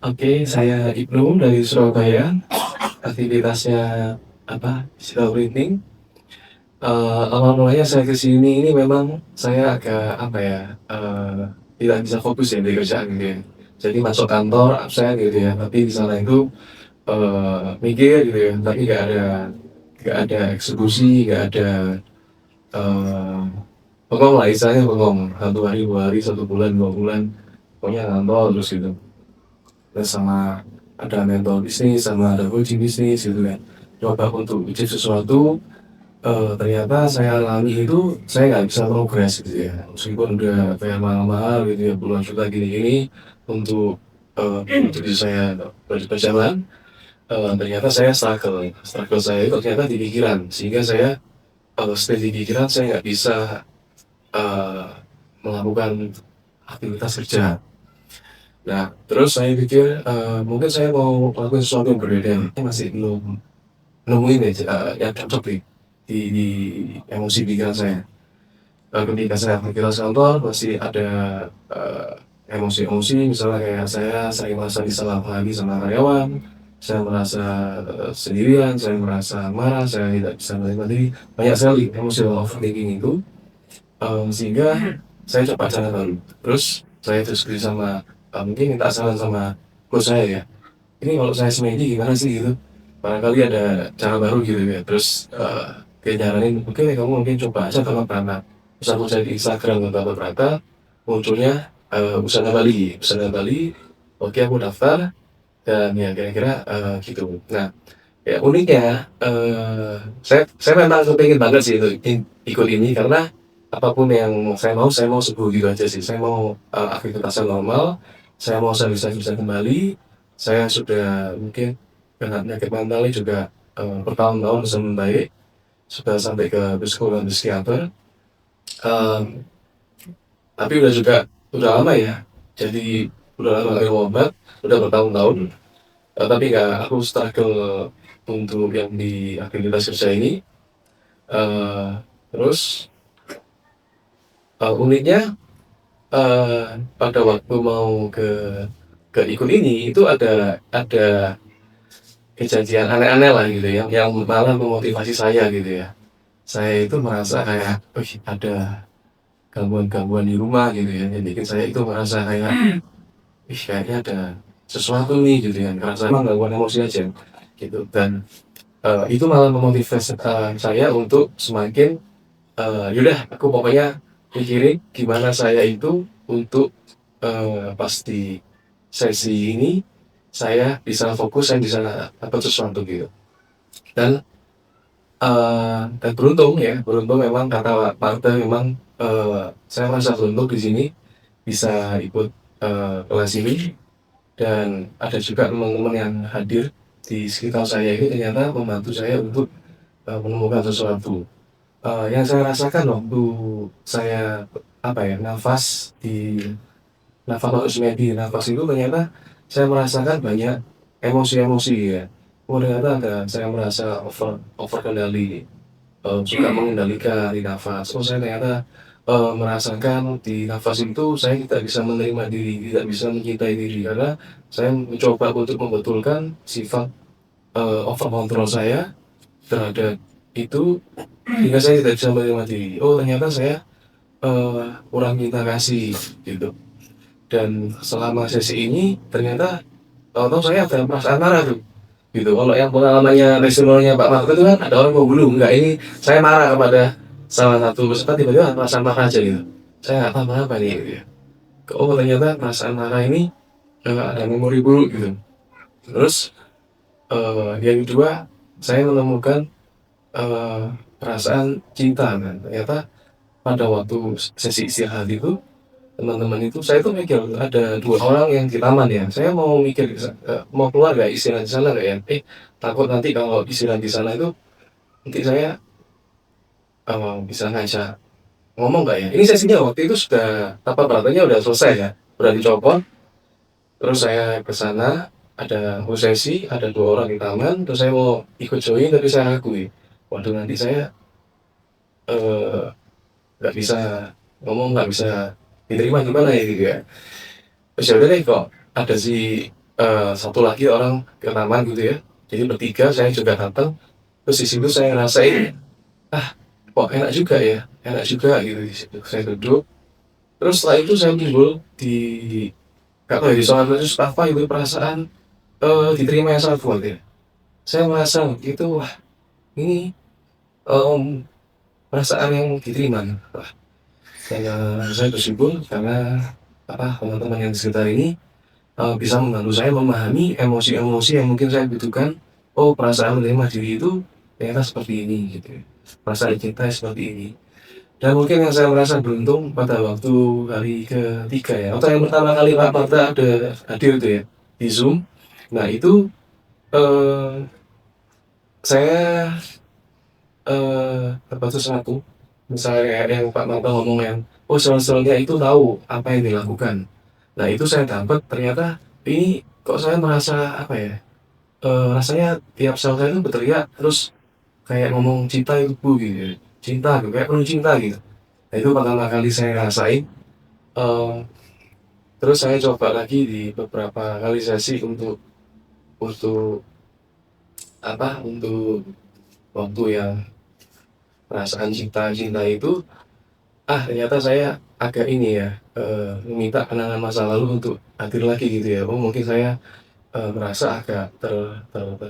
Oke, saya Ibnu dari Surabaya. Aktivitasnya apa? Digital printing. Awal mulanya saya ke sini ini memang saya agak apa ya? Tidak bisa fokus ya di kerjaan gitu ya. Jadi masuk kantor absen gitu ya. Tapi di sana itu mikir gitu ya. Tapi nggak ada eksekusi, nggak ada eh bengong lah istilahnya bengong. Satu hari, 2 hari, 1 bulan, 2 bulan. Pokoknya kantor terus gitu. Terus sama ada mentor bisnis, sama ada coaching bisnis gitu kan. Coba untuk bikin sesuatu, ternyata saya alami itu saya nggak bisa progres gitu ya. Meskipun udah kayak mahal-mahal gitu ya, puluhan juta gini-gini untuk untuk bisa saya berjalan, ternyata saya struggle. Struggle saya itu ternyata di pikiran, sehingga saya stay di pikiran saya nggak bisa eee, melakukan aktivitas kerja. Nah, terus saya pikir, mungkin saya mau melakukan sesuatu yang berbeda nih, masih belum nemuin ya, yang cocok di emosi pikiran saya. Ketika saya aktivitas kantor masih ada, eee, emosi-emosi misalnya kayak saya sering merasa disalahpahami sama karyawan, saya merasa, sendirian, saya merasa marah, saya tidak bisa menerima diri, banyak sekali emosional overthinking itu, sehingga saya coba cara baru. Terus saya diskusi sama, mungkin minta saran sama bos saya ya, "Ini kalau saya semedi gimana sih?" Gitu. Barangkali ada cara baru gitu ya. Terus, dia nyaranin, "Oke, kamu mungkin coba aja Taman Prana." Terus aku cari di Instagram Taman Prana, munculnya, Busana Bali. Busana Bali, oke aku daftar dan ya kira-kira, gitu. Nah, ya uniknya, saya memang kepengen banget sih itu ikut ini karena apapun yang saya mau sembuh gitu aja sih. Saya mau, aktivitasnya normal, saya mau saya bisa kembali, saya sudah mungkin kena penyakit mentalnya juga, bertahun-tahun bisa membaik, sudah sampai ke psikolog dan psikiater, mmm, tapi udah lama ya, jadi udah lama nggak minum obat, udah bertahun-tahun, tapi nggak aku struggle untuk yang di aktivitas kerja ini. Eee, Terus, uniknya, pada waktu mau ke ikut ini, itu ada kejadian aneh-aneh lah gitu ya, yang malah memotivasi saya gitu ya. Saya itu merasa kayak, wih ada gangguan-gangguan di rumah gitu ya, yang bikin saya itu merasa kayak, wih kayaknya ada sesuatu nih gitu ya, ngerasa emang gangguan emosi aja gitu. Dan, itu malah memotivasi, saya untuk semakin yaudah aku pokoknya mikirin gimana saya itu untuk, pas di sesi ini, saya bisa fokus, saya bisa dapat sesuatu gitu. Dan, dan beruntung ya, beruntung memang kata tante memang, saya merasa beruntung di sini bisa ikut, kelas ini dan ada juga teman-teman yang hadir di sekitar saya ini ternyata membantu saya untuk, menemukan sesuatu. Yang saya rasakan waktu saya, apa ya, nafas waktu semedi, nafas itu ternyata saya merasakan banyak emosi-emosi ya. Oh ternyata saya merasa over kendali, suka mengendalikan di nafas. Oh saya ternyata, merasakan di nafas itu saya tidak bisa menerima diri, tidak bisa mencintai diri, karena saya mencoba untuk membetulkan sifat, over kontrol saya terhadap itu, sehingga saya tidak bisa menerima diri. Oh ternyata saya, kurang cinta kasih gitu. Dan selama sesi ini ternyata tahu-tahu saya ada perasaan marah tuh, gitu. Kalau yang pengalamannya testimoninya Pak Marto itu kan ada orang mau bunuh, enggak, ini saya marah kepada salah satu peserta tiba-tiba perasaan marah aja gitu. Saya nggak paham kenapa nih gitu ya. Oh ternyata perasaan marah ini, ada memori buruk gitu. Terus, yang kedua saya menemukan, perasaan cinta kan. Ternyata pada waktu sesi istirahat itu, teman-teman itu saya tuh mikir ada 2 orang yang di taman ya, saya mau mikir mau keluar nggak istirahat di sana nggak ya? Takut nanti kalau istirahat di sana itu nanti saya, bisa ngajak ngomong nggak ya? Ini sesinya waktu itu sudah tapa prakteknya udah selesai ya, udah dicopot, terus saya ke sana, ada full sesi, ada 2 orang di taman, terus saya mau ikut join tapi saya ragu, waduh nanti saya, eee, nggak bisa ngomong, nggak bisa diterima gimana ya gitu ya. Terus ya udah deh kok ada si satu lagi orang ke taman gitu ya. Jadi bertiga saya juga datang, terus di situ saya ngerasain, "Ah, kok enak juga," gitu di situ. Saya duduk, terus setelah itu saya timbul nggak tahu ya, di suatu terus apa itu perasaan, diterima yang sangat kuat ya. Saya merasa itu, wah ini, mmm, perasaan yang diterima nih. Wah, saya bersyukur karena teman-teman yang di sekitar ini bisa membantu saya memahami emosi-emosi yang mungkin saya butuhkan. Oh, perasaan menerima diri itu ternyata seperti ini gitu ya. Perasaan cinta seperti ini. Dan mungkin yang saya merasa beruntung pada waktu hari ketiga ya, atau yang pertama kali Pak Marta ada hadir itu ya di Zoom. Nah itu eh, saya dapat sesuatu. Misalnya kayak yang Pak Marta ngomong yang, oh sel-selnya itu tahu apa yang dilakukan. Nah itu saya dapat ternyata ini kok saya merasa rasanya tiap sel saya itu berteriak terus kayak ngomong cinta itu bu gitu, cinta gitu, kayak penuh cinta gitu. Nah itu pertama kali saya rasain. eh, Terus saya coba lagi di beberapa kali sesi untuk untuk waktu yang perasaan cinta-cinta itu, ternyata saya agak ini ya, meminta kenangan masa lalu untuk hadir lagi gitu ya. Oh mungkin saya merasa agak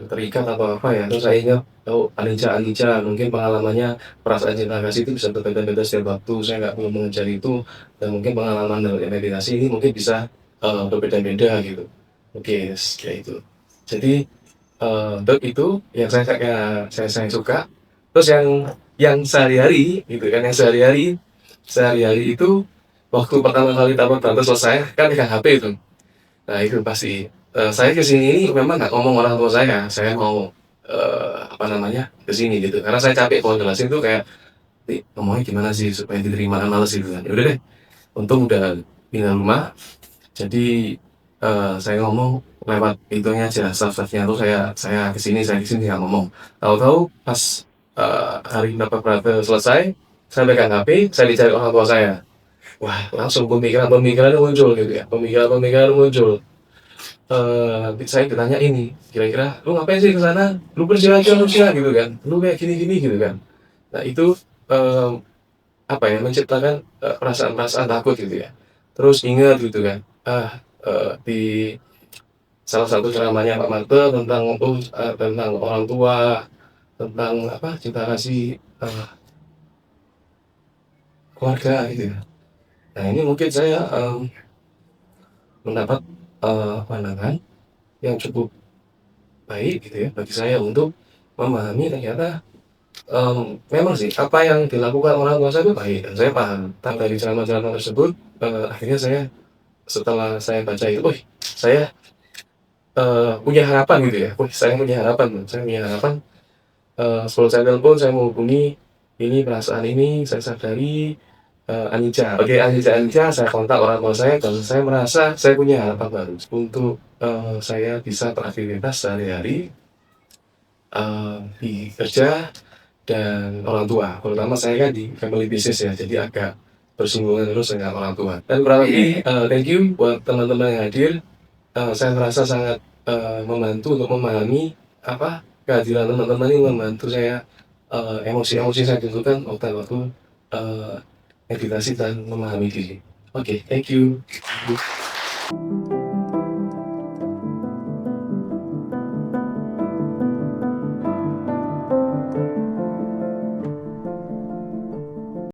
terikat atau apa ya, terus saya ingat, oh Anija mungkin pengalamannya perasaan cinta kasih itu bisa berbeda-beda setiap waktu, saya nggak perlu mengejar itu, dan mungkin pengalaman dalam meditasi ini mungkin bisa berbeda-beda gitu. Oke, yes, kayak itu. Jadi untuk itu yang saya suka. Terus yang sehari-hari gitu kan, yang sehari-hari itu waktu pertama kali dapat tante selesai kan pegang HP itu. Nah itu pasti, saya kesini ini memang nggak ngomong orang tua saya mau, ke sini gitu, karena saya capek kalau jelasin tuh kayak, "Nih ngomongnya gimana sih supaya diterima?" Kan males gitu kan. Ya udah deh, untung udah pindah rumah, jadi, saya ngomong lewat itunya aja, staff-staff-nya tuh saya kesini nggak ngomong. Tahu-tahu pas, hari Bapak Prate selesai, saya pegang HP, saya dicari orang tua saya. Wah langsung pemikiran-pemikiran muncul gitu ya, pemikiran-pemikiran muncul. Saya ditanya ini, "Kira-kira lu ngapain sih ke sana? Lu kerja aja harusnya," gitu kan. "Lu kayak gini-gini," gitu kan. Nah itu, eee, menciptakan, perasaan-perasaan takut gitu ya. Terus ingat gitu kan, di salah satu ceramahnya Pak Marte tentang orang tua, tentang cinta kasih, keluarga gitu ya. Nah ini mungkin saya, mendapat, pandangan yang cukup baik gitu ya bagi saya untuk memahami ternyata, memang sih apa yang dilakukan orang tua saya itu baik dan saya paham. Tapi dari ceramah-ceramah tersebut, akhirnya saya setelah saya baca itu, wih saya, punya harapan gitu ya, saya punya harapan, sebelum saya telepon saya menghubungi ini perasaan ini saya sadari, Anija. Oke Anija saya kontak orang tua saya dan saya merasa saya punya harapan baru untuk, saya bisa beraktivitas sehari-hari, di kerja dan orang tua, terutama saya kan di family business ya, jadi agak bersinggungan terus dengan orang tua. Dan kurang lebih, thank you buat teman-teman yang hadir. Saya merasa sangat, membantu untuk memahami kehadiran teman-teman ini membantu saya, emosi-emosi saya tentukan waktu meditasi dan memahami diri. Oke, thank you.